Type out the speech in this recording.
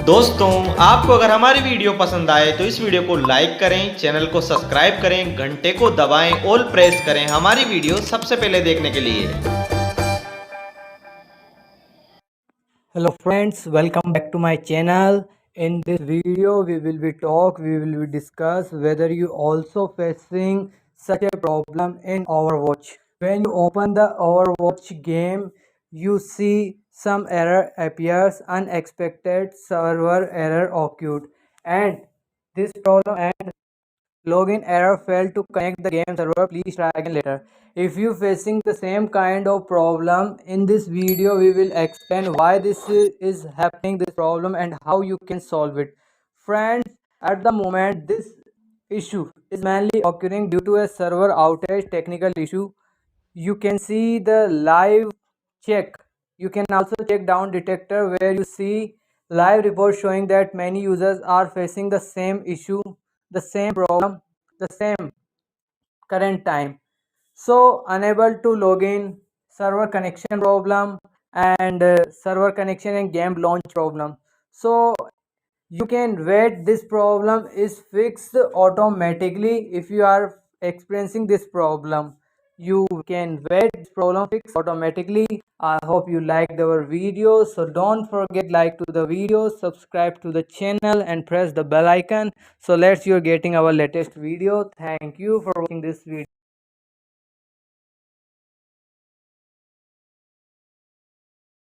दोस्तों, आपको अगर हमारी वीडियो पसंद आए तो इस वीडियो को लाइक करें, चैनल को सब्सक्राइब करें, घंटे को दबाएं, ऑल प्रेस करें हमारी वीडियो सबसे पहले देखने के लिए। Hello friends, welcome back to my channel. In this video we will be discuss whether you also facing such a problem in Overwatch. When you open the Overwatch game, you see some error appears, unexpected server error occurred, and this problem and login error failed to connect the game server. Please try again later. If you facing the same kind of problem, in this video we will explain why this is happening, this problem, and how you can solve it. Friends, at the moment this issue is mainly occurring due to a server outage technical issue. You can see the live check. You can also check down detector where you see live report showing that many users are facing the same issue, the same problem, the same current time. So unable to log in, server connection problem, and server connection and game launch problem. So you can wait, this problem is fixed automatically. If you are experiencing this problem, you can wait, this problem fixed automatically. I hope you liked our video, so don't forget like to the video, subscribe to the channel and press the bell icon so let's you're getting our latest video. Thank you for watching this video.